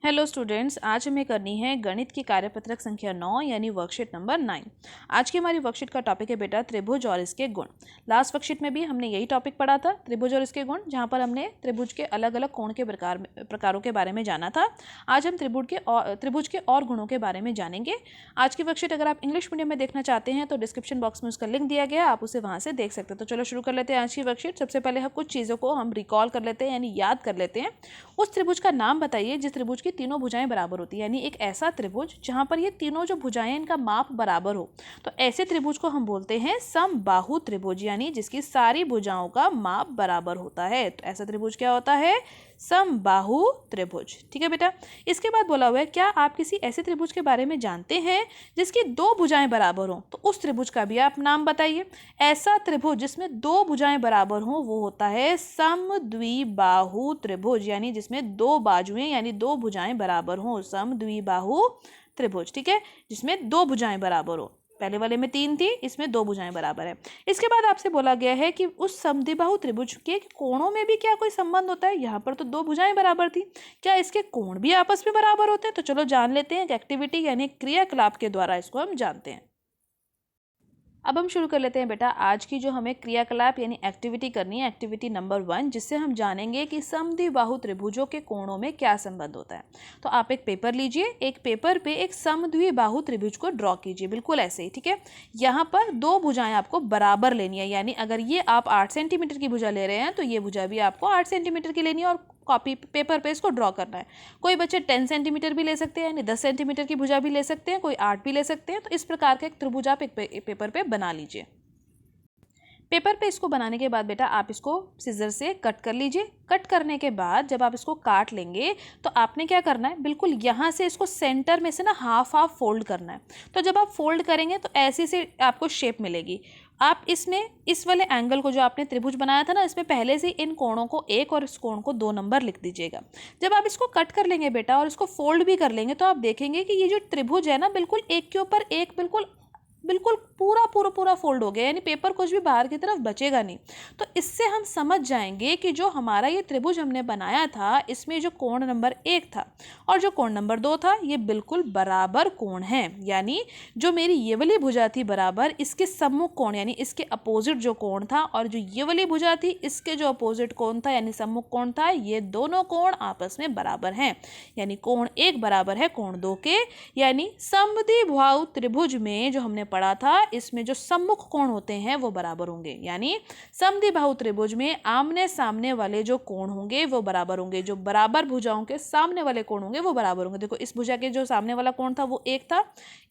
Hello students, आज हमें करनी है गणित की कार्यपत्रक संख्या 9 यानी वर्कशीट नंबर 9। आज की हमारी वर्कशीट का टॉपिक है बेटा त्रिभुज और इसके गुण। लास्ट वर्कशीट में भी हमने यही टॉपिक पढ़ा था, त्रिभुज और इसके गुण, जहां पर हमने त्रिभुज के अलग अलग कोण के प्रकारों के बारे में जाना था। आज हम त्रिभुज के और गुणों के बारे में जानेंगे। आज की वर्कशीट अगर आप इंग्लिश मीडियम में देखना चाहते हैं तो डिस्क्रिप्शन बॉक्स में उसका लिंक दिया गया, आप उसे वहाँ से देख सकते हैं। तो चलो शुरू कर लेते हैं आज की वर्कशीट। सबसे पहले हम कुछ चीज़ों को हम रिकॉल कर लेते हैं यानी याद कर लेते हैं। उस त्रिभुज का नाम बताइए जिस त्रिभुज की तीनों भुजाएं बराबर होती है, यानी एक ऐसा त्रिभुज जहां पर ये तीनों जो भुजाएं इनका माप बराबर हो। तो ऐसे त्रिभुज को हम बोलते हैं समबाहु त्रिभुज, यानी जिसकी सारी भुजाओं का माप बराबर होता है। तो ऐसा त्रिभुज क्या होता है? समबाहु त्रिभुज। ठीक है बेटा। इसके बाद बोला हुआ है, क्या आप किसी ऐसे त्रिभुज के बारे में जानते हैं जिसकी दो भुजाएं बराबर हो? तो उस त्रिभुज का भी आप नाम बताइए। ऐसा त्रिभुज जिसमें दो भुजाएं बराबर हो वो होता है समद्विबाहु त्रिभुज, यानी जिसमें दो बाजुएं यानी दो भुजाएं बराबर हो, समद्विबाहु त्रिभुज। ठीक है, जिसमें दो भुजाएं बराबर हो। पहले वाले में तीन थी, इसमें दो भुजाएं बराबर है। इसके बाद आपसे बोला गया है कि उस समद्विबाहु त्रिभुज के कोणों में भी क्या कोई संबंध होता है? यहाँ पर तो दो भुजाएं बराबर थी, क्या इसके कोण भी आपस में बराबर होते हैं? तो चलो जान लेते हैं। एक्टिविटी यानी क्रियाकलाप के द्वारा इसको हम जानते हैं। अब हम शुरू कर लेते हैं बेटा आज की जो हमें क्रियाकलाप यानी एक्टिविटी करनी है, एक्टिविटी नंबर 1, जिससे हम जानेंगे कि समद्विबाहु त्रिभुजों के कोणों में क्या संबंध होता है। तो आप एक पेपर लीजिए, एक पेपर पे एक समद्विबाहु त्रिभुज को ड्रॉ कीजिए, बिल्कुल ऐसे ही। ठीक है, यहाँ पर दो भुजाएं आपको बराबर लेनी है, यानी अगर ये आप 8 सेंटीमीटर की भुजा ले रहे हैं तो ये भुजा भी आपको 8 सेंटीमीटर की लेनी है और कॉपी पेपर पे इसको ड्रॉ करना है। कोई बच्चे 10 सेंटीमीटर भी ले सकते हैं, यानी 10 सेंटीमीटर की भुजा भी ले सकते हैं, कोई 8 भी ले सकते हैं। तो इस प्रकार का एक त्रिभुज आप एक पेपर पे बना लीजिए। पेपर पे इसको बनाने के बाद बेटा आप इसको सिजर से कट कर लीजिए। कट करने के बाद जब आप इसको काट लेंगे तो आपने क्या करना है, बिल्कुल यहाँ से इसको सेंटर में से ना हाफ हाफ फोल्ड करना है। तो जब आप फोल्ड करेंगे तो ऐसी से आपको शेप मिलेगी। आप इसमें इस वाले एंगल को जो आपने त्रिभुज बनाया था ना, इसमें पहले से इन कोणों को 1 और इस कोण को 2 नंबर लिख दीजिएगा। जब आप इसको कट कर लेंगे बेटा और इसको फोल्ड भी कर लेंगे तो आप देखेंगे कि ये जो त्रिभुज है ना, बिल्कुल एक के ऊपर एक बिल्कुल बिल्कुल पूरा पूरा पूरा फोल्ड हो गया, यानी पेपर कुछ भी बाहर की तरफ बचेगा नहीं। तो इससे हम समझ जाएंगे कि जो हमारा ये त्रिभुज हमने बनाया था, इसमें जो कोण नंबर 1 था और जो कोण नंबर 2 था, ये बिल्कुल बराबर कोण है। यानी जो मेरी ये वाली भुजा थी बराबर, इसके सम्मुख कोण यानी इसके अपोजिट जो कोण था, और जो ये वाली भुजा थी इसके जो अपोजिट कोण था यानी सम्मुख कोण था, ये दोनों कोण आपस में बराबर हैं। यानी कोण 1 बराबर है कोण 2 के। यानी समद्विबाहु त्रिभुज में जो हमने पढ़ा था, इसमें जो सम्मुख कोण होते हैं वो बराबर होंगे। यानी समद्विबाहु त्रिभुज में आमने सामने वाले जो कोण होंगे वो बराबर होंगे, जो बराबर भुजाओं के सामने वाले कोण होंगे वो बराबर होंगे। देखो, इस भुजा के जो सामने वाला कोण था वो 1 था,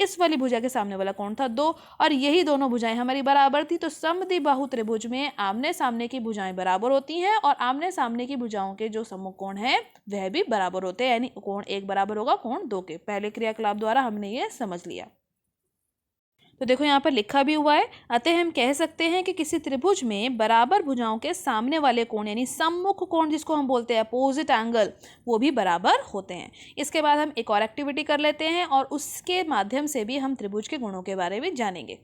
इस वाली भुजा के सामने वाला कोण था 2, और यही दोनों भुजाएं हमारी बराबर थी। तो समद्विबाहु त्रिभुज में आमने सामने की भुजाएं बराबर होती हैं और आमने सामने की भुजाओं के जो सम्मुख कोण है वह भी बराबर होते हैं, यानी कोण 1 बराबर होगा कोण 2 के। पहले क्रियाकलाप द्वारा हमने ये समझ लिया। तो देखो यहाँ पर लिखा भी हुआ है, अतः हम कह सकते हैं कि किसी त्रिभुज में बराबर भुजाओं के सामने वाले कोण यानी सम्मुख कोण, जिसको हम बोलते हैं अपोजिट एंगल, वो भी बराबर होते हैं। इसके बाद हम एक और एक्टिविटी कर लेते हैं और उसके माध्यम से भी हम त्रिभुज के गुणों के बारे में जानेंगे।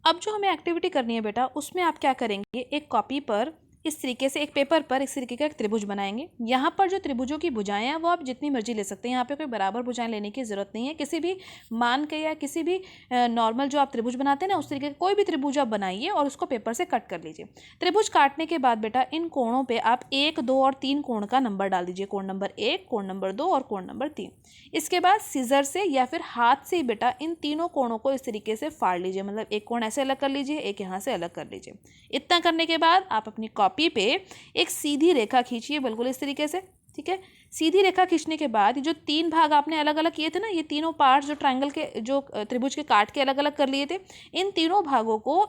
अब जो हमें एक्टिविटी करनी है बेटा, उसमें आप क्या करेंगे, एक कॉपी पर इस तरीके से, एक पेपर पर इस तरीके का एक त्रिभुज बनाएंगे। यहाँ पर जो त्रिभुजों की भुजाएं हैं वो आप जितनी मर्जी ले सकते हैं, यहाँ पे कोई बराबर भुजाएं लेने की जरूरत नहीं है। किसी भी मान के या किसी भी नॉर्मल जो आप त्रिभुज बनाते हैं ना, उस तरीके का कोई भी त्रिभुज आप बनाइए और उसको पेपर से कट कर लीजिए। त्रिभुज काटने के बाद बेटा इन कोणों पर आप 1, 2 और 3 कोण का नंबर डाल दीजिए, कोण नंबर 1, कोण नंबर 2 और कोण नंबर 3। इसके बाद सीजर से या फिर हाथ से बेटा इन तीनों कोणों को इस तरीके से फाड़ लीजिए, मतलब एक कोण ऐसे अलग कर लीजिए, एक यहाँ से अलग कर लीजिए। इतना करने के बाद आप अपनी कॉपी पे एक सीधी रेखा खींचिए, बिल्कुल इस तरीके से। ठीक है, सीधी रेखा खींचने के बाद जो 3 भाग आपने अलग अलग किए थे ना, ये तीनों पार्ट्स जो ट्रायंगल के जो त्रिभुज के काट के अलग अलग कर लिए थे, इन तीनों भागों को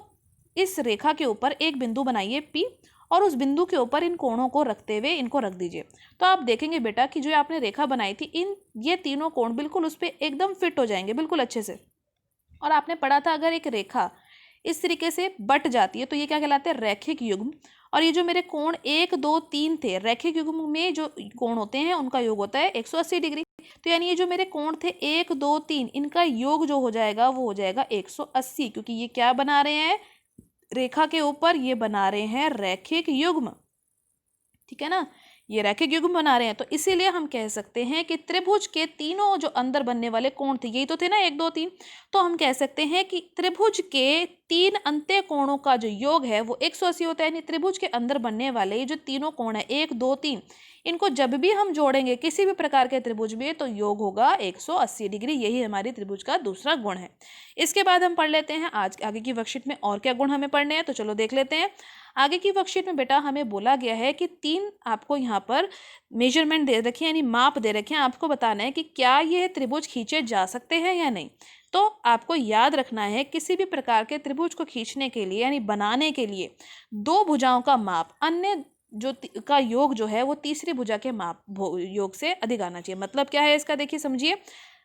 इस रेखा के ऊपर एक बिंदु बनाइए P, और उस बिंदु के ऊपर इन कोणों को रखते हुए इनको रख दीजिए। तो आप देखेंगे बेटा कि जो आपने रेखा बनाई थी, ये तीनों कोण बिल्कुल उस पर एकदम फिट हो जाएंगे, बिल्कुल अच्छे से। और आपने पढ़ा था अगर एक रेखा इस तरीके से बट जाती है तो ये क्या कहलाते हैं, रैखिक युग्म। और ये जो मेरे कोण 1, 2, 3 थे, रैखिक युग्म में जो कोण होते हैं उनका योग होता है 180 डिग्री। तो यानी ये जो मेरे कोण थे 1, 2, 3, इनका योग जो हो जाएगा वो हो जाएगा 180, क्योंकि ये क्या बना रहे हैं, रेखा के ऊपर ये बना रहे हैं रैखिक युग्म। ठीक है ना, ये रैखिक युग्म बना रहे हैं, तो इसीलिए हम कह सकते हैं कि त्रिभुज के तीनों जो अंदर बनने वाले कोण थे, यही तो थे ना 1 2 3, तो हम कह सकते हैं कि त्रिभुज के 3 अंत्य कोणों का जो योग है वो 180 होता है। यानी त्रिभुज के अंदर बनने वाले ये जो तीनों कोण है 1 2 3, इनको जब भी हम जोड़ेंगे किसी भी प्रकार के त्रिभुज में तो योग होगा 180 डिग्री। यही हमारी त्रिभुज का दूसरा गुण है। इसके बाद हम पढ़ लेते हैं आज आगे की वर्कशीट में और क्या गुण हमें पढ़ने हैं, तो चलो देख लेते हैं। आगे की वर्कशीट में बेटा हमें बोला गया है कि 3 आपको यहाँ पर मेजरमेंट दे रखे हैं, यानी माप दे रखे हैं। आपको बताना है कि क्या ये त्रिभुज खींचे जा सकते हैं या नहीं। तो आपको याद रखना है किसी भी प्रकार के त्रिभुज को खींचने के लिए यानी बनाने के लिए 2 भुजाओं का माप अन्य जो का योग जो है वो तीसरी भुजा के माप योग से अधिक आना चाहिए। मतलब क्या है इसका, देखिए समझिए।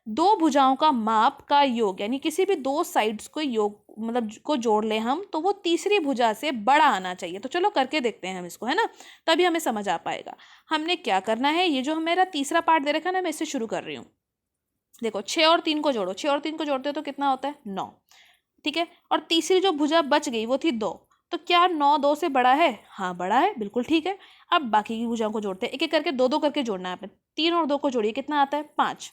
2 भुजाओं का माप का योग यानी किसी भी 2 साइड्स को योग मतलब को जोड़ ले हम तो वो तीसरी भुजा से बड़ा आना चाहिए। तो चलो करके देखते हैं हम इसको, है ना, तभी हमें समझ आ पाएगा। हमने क्या करना है, ये जो मेरा तीसरा पार्ट दे रखा है ना, मैं इससे शुरू कर रही हूँ। देखो 6 और 3 को जोड़ो, 6 और 3 को जोड़ते हो तो कितना होता है 9, ठीक है। और तीसरी जो भुजा बच गई वो थी 2, तो क्या 9 2 से बड़ा है? हाँ बड़ा है, बिल्कुल ठीक है। अब बाकी की भुजाओं को जोड़ते हैं, एक एक करके 2 2 करके जोड़ना है। 3 और 2 को जोड़िए, कितना आता है 5।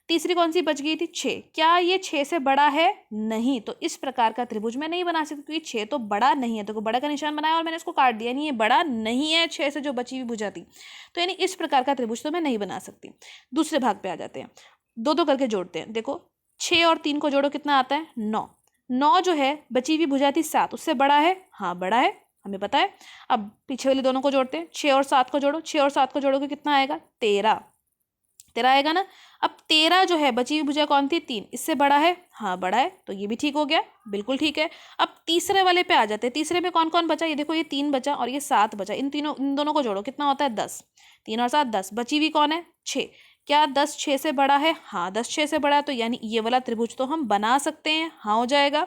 तीसरी कौन सी बच गई थी 6, क्या ये 6 से बड़ा है? नहीं। तो इस प्रकार का त्रिभुज मैं नहीं बना सकती क्योंकि 6 तो बड़ा नहीं है। तो बड़ा का निशान बनाया और मैंने इसको काट दिया, यानी ये बड़ा नहीं है 6 से जो बची हुई भुजा थी। तो यानी इस प्रकार का त्रिभुज तो मैं नहीं बना सकती। दूसरे भाग पे आ जाते हैं, 2 2 करके जोड़ते हैं। देखो 6 और 3 को जोड़ो, कितना आता है 9। 9 जो है बची हुई भुजा थी 7, उससे बड़ा है? हाँ बड़ा है, हमें पता है। अब पीछे वाले दोनों को जोड़ते हैं, 6 और 7 को जोड़ो, 6 और 7 को जोड़ोगे कितना आएगा 13 आएगा ना। अब 13 जो है बची हुई भुजा कौन थी 3, इससे बड़ा है? हाँ बड़ा है, तो ये भी ठीक हो गया, बिल्कुल ठीक है। अब तीसरे वाले पे आ जाते हैं। तीसरे में कौन कौन बचा, ये देखो, ये 3 बचा और ये 7 बचा। इन दोनों को जोड़ो, कितना होता है 10। 3 और 7 10, बची हुई कौन है 6। क्या 10 6 से बड़ा है? हाँ 10 6 से बड़ा है, तो यानी ये वाला त्रिभुज तो हम बना सकते हैं। हाँ हो जाएगा।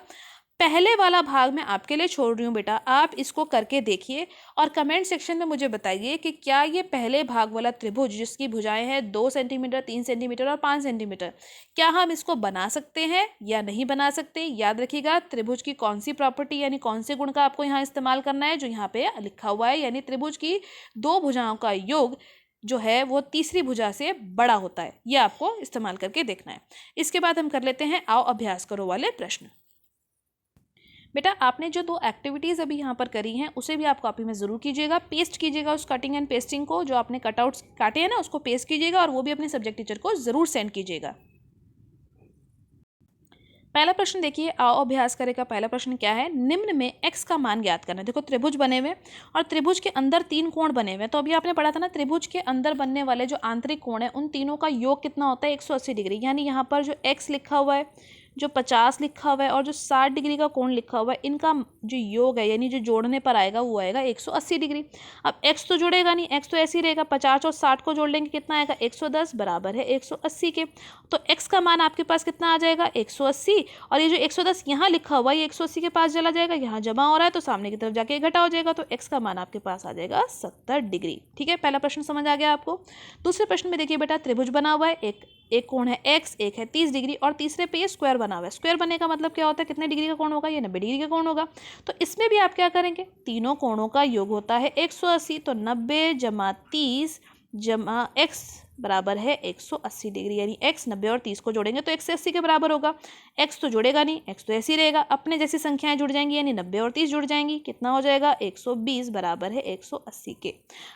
पहले वाला भाग मैं आपके लिए छोड़ रही हूँ बेटा, आप इसको करके देखिए और कमेंट सेक्शन में मुझे बताइए कि क्या ये पहले भाग वाला त्रिभुज जिसकी भुजाएं हैं 2 सेंटीमीटर 3 सेंटीमीटर और 5 सेंटीमीटर, क्या हम इसको बना सकते हैं या नहीं बना सकते। याद रखिएगा त्रिभुज की कौन सी प्रॉपर्टी यानी कौन से गुण का आपको यहाँ इस्तेमाल करना है, जो यहाँ पे लिखा हुआ है, यानी त्रिभुज की 2 भुजाओं का योग जो है वो तीसरी भुजा से बड़ा होता है। ये आपको इस्तेमाल करके देखना है। इसके बाद हम कर लेते हैं आओ अभ्यास करो वाले प्रश्न। बेटा आपने जो 2 एक्टिविटीज़ अभी यहाँ पर करी हैं उसे भी आप कॉपी में ज़रूर कीजिएगा, पेस्ट कीजिएगा उस कटिंग एंड पेस्टिंग को, जो आपने कटआउट्स काटे हैं ना उसको पेस्ट कीजिएगा और वो भी अपने सब्जेक्ट टीचर को ज़रूर सेंड कीजिएगा। पहला प्रश्न देखिए, आओ अभ्यास करें का पहला प्रश्न क्या है, निम्न में x का मान ज्ञात करना है। देखो त्रिभुज बने हुए और त्रिभुज के अंदर 3 कोण बने हुए हैं। तो अभी आपने पढ़ा था ना, त्रिभुज के अंदर बनने वाले जो आंतरिक कोण है उन तीनों का योग कितना होता है 180 डिग्री। यानी यहाँ पर जो x लिखा हुआ है, जो 50 लिखा हुआ है और जो 60 डिग्री का कोण लिखा हुआ है, इनका जो योग है यानी जो जोड़ने पर आएगा वो आएगा 180 डिग्री। अब x तो जुड़ेगा नहीं, x तो ऐसे ही रहेगा। 50 और 60 को जोड़ लेंगे कितना आएगा 110 बराबर है 180 के। तो x का मान आपके पास कितना आ जाएगा 180, और ये जो 110 यहाँ लिखा हुआ है ये 180 के पास चला जाएगा, यहाँ जमा हो रहा है तो सामने की तरफ जाके घटा हो जाएगा। तो x का मान आपके पास आ जाएगा 70 डिग्री। ठीक है, पहला प्रश्न समझ आ गया आपको। दूसरे प्रश्न में देखिए बेटा, त्रिभुज बना हुआ है, एक कोण है x, एक है 30 डिग्री और तीसरे पे ये स्क्वायर बना हुआ है। स्क्वायर बनने का मतलब क्या होता है, कितने डिग्री का कोण होगा, ये 90 डिग्री का कोण होगा। तो इसमें भी आप क्या करेंगे, तीनों कोणों का योग होता है 180, तो 90 जमा 30 जमा x बराबर है 180 डिग्री। यानी x 90 और 30 को जोड़ेंगे तो 180 के बराबर होगा। x तो जुड़ेगा नहीं, x तो ऐसे ही रहेगा, अपने जैसी संख्याएं जुड़ जाएंगी, यानी 90 और 30 जुड़ जाएंगी, कितना हो जाएगा 120 बराबर है 180 के।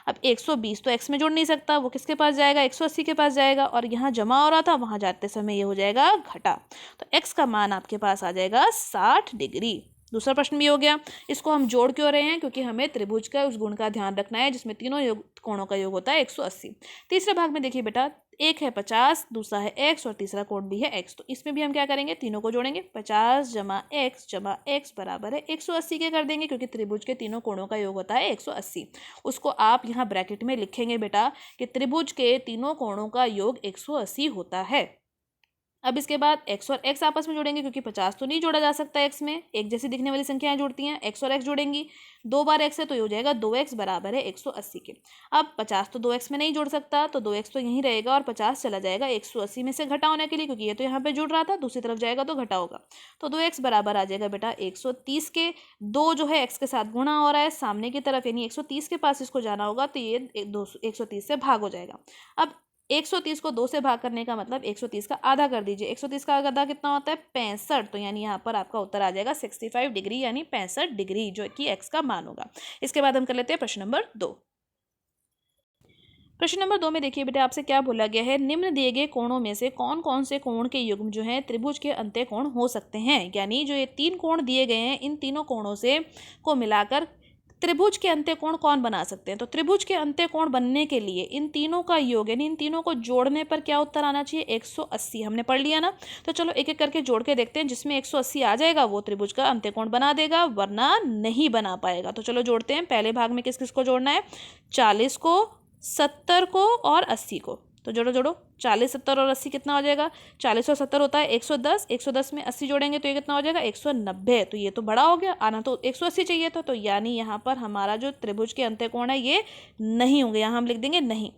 अब 120 तो x में जुड़ नहीं सकता, वो किसके पास जाएगा 180 के पास जाएगा, और यहाँ जमा हो रहा था वहाँ जाते समय ये हो जाएगा घटा। तो x का मान आपके पास आ जाएगा 60 डिग्री। दूसरा प्रश्न भी हो गया। इसको हम जोड़ क्यों रहे हैं, क्योंकि हमें त्रिभुज का उस गुण का ध्यान रखना है जिसमें तीनों कोणों का योग होता है 180। तीसरे भाग में देखिए बेटा, एक है 50, दूसरा है x और तीसरा कोण भी है x। तो इसमें भी हम क्या करेंगे, तीनों को जोड़ेंगे, 50 जमा x बराबर है 180 के कर देंगे, क्योंकि त्रिभुज के तीनों कोणों का योग होता है 180। उसको आप यहाँ ब्रैकेट में लिखेंगे बेटा कि त्रिभुज के तीनों कोणों का योग 180 होता है। अब इसके बाद x और x आपस में जोड़ेंगे, क्योंकि 50 तो नहीं जोड़ा जा सकता x में, एक जैसी दिखने वाली संख्याएं जुड़ती हैं। x और x जोड़ेंगी, 2 बार x है तो ये हो जाएगा 2x बराबर है 180 के। अब 50 तो 2x में नहीं जुड़ सकता, तो 2x तो यहीं रहेगा और 50 चला जाएगा 180 में से घटा होने के लिए, क्योंकि ये तो यहाँ पे जुड़ रहा था, दूसरी तरफ जाएगा तो घटा होगा। तो 2x बराबर आ जाएगा बेटा 130 के। 2 जो है x के साथ गुणा हो रहा है सामने की तरफ, यानी 130 के पास इसको जाना होगा, तो ये 130 से भाग हो जाएगा। अब 130 को 2 से भाग करने का मतलब 130 का आधा कर दीजिए। 130 का आधा कितना होता है 65, तो यानी यहाँ पर आपका उत्तर आ जाएगा 65 डिग्री, यानी 65 डिग्री, जो कि x का मान होगा। इसके बाद हम कर लेते हैं प्रश्न नंबर 2। प्रश्न नंबर 2 में देखिए बेटा आपसे क्या बोला गया है, निम्न दिए गए कोणों में से कौन कौन से कोण के युग्म जो है त्रिभुज के अंत्य कोण हो सकते हैं। यानी जो ये 3 कोण दिए गए हैं, इन तीनों कोणों से को मिलाकर त्रिभुज के अंत्य कोण कौन बना सकते हैं। तो त्रिभुज के अंत्य कोण बनने के लिए इन तीनों का योग, यानी इन तीनों को जोड़ने पर क्या उत्तर आना चाहिए 180। हमने पढ़ लिया ना, तो चलो एक एक करके जोड़ के देखते हैं। जिसमें 180 आ जाएगा वो त्रिभुज का अंत्य कोण बना देगा, वरना नहीं बना पाएगा। तो चलो जोड़ते हैं। पहले भाग में किस किस को जोड़ना है, 40 को, 70 को और 80 को। तो जोड़ो जोड़ो, 40, 70 और 80 कितना हो जाएगा, 40 और 70 होता है 110, 110 में 80 जोड़ेंगे तो ये कितना हो जाएगा 190। तो ये तो बड़ा हो गया, आना तो 180 चाहिए था, तो यानी यहाँ पर हमारा जो त्रिभुज के अंत्य कोण है ये नहीं होंगे, यहाँ हम लिख देंगे नहीं।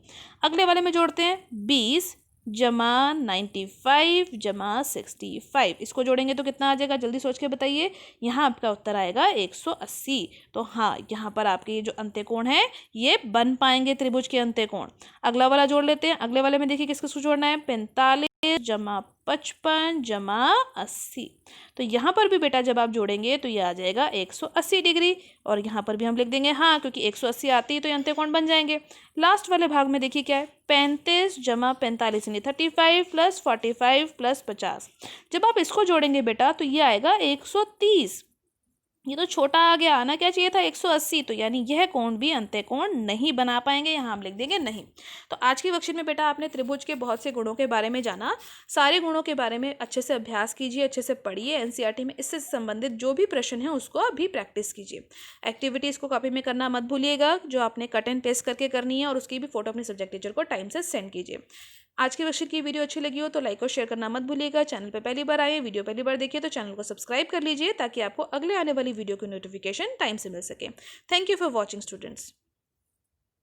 अगले वाले में जोड़ते हैं, 20 जमा 95 जमा 65, इसको जोड़ेंगे तो कितना आ जाएगा, जल्दी सोच के बताइए। यहाँ आपका उत्तर आएगा 180। तो हाँ, यहाँ पर आपके ये जो अंत्य कोण है ये बन पाएंगे त्रिभुज के अंत्य कोण। अगला वाला जोड़ लेते हैं। अगले वाले में देखिए किस किसको जोड़ना है, 45 जमा 55 जमा 80। तो यहाँ पर भी बेटा जब आप जोड़ेंगे तो ये आ जाएगा 180 डिग्री, और यहाँ पर भी हम लिख देंगे हाँ, क्योंकि 180 आती है तो ये अंत्य कोण बन जाएंगे। लास्ट वाले भाग में देखिए क्या है, 35 जमा 45 यानी 35 प्लस 45 प्लस 50। जब आप इसको जोड़ेंगे बेटा तो ये आएगा 130। ये तो छोटा आ गया, आना क्या चाहिए था 180, तो यानी यह कोण भी अंत्य कोण नहीं बना पाएंगे, यहाँ हम लिख देंगे नहीं। तो आज की वर्कशीट में बेटा आपने त्रिभुज के बहुत से गुणों के बारे में जाना। सारे गुणों के बारे में अच्छे से अभ्यास कीजिए, अच्छे से पढ़िए। एनसीईआरटी में इससे संबंधित जो भी प्रश्न है उसको अभी प्रैक्टिस कीजिए। एक्टिविटीज़ को कॉपी में करना मत भूलिएगा, जो आपने कट एंड पेस्ट करके करनी है, और उसकी भी फोटो अपने सब्जेक्ट टीचर को टाइम से सेंड कीजिए। आज की वर्कशीट की वीडियो अच्छी लगी हो तो लाइक और शेयर करना मत भूलिएगा। चैनल पर पहली बार आए, वीडियो पहली बार देखिए तो चैनल को सब्सक्राइब कर लीजिए, ताकि आपको अगले आने वाली वीडियो की नोटिफिकेशन टाइम से मिल सके। Thank you for watching students.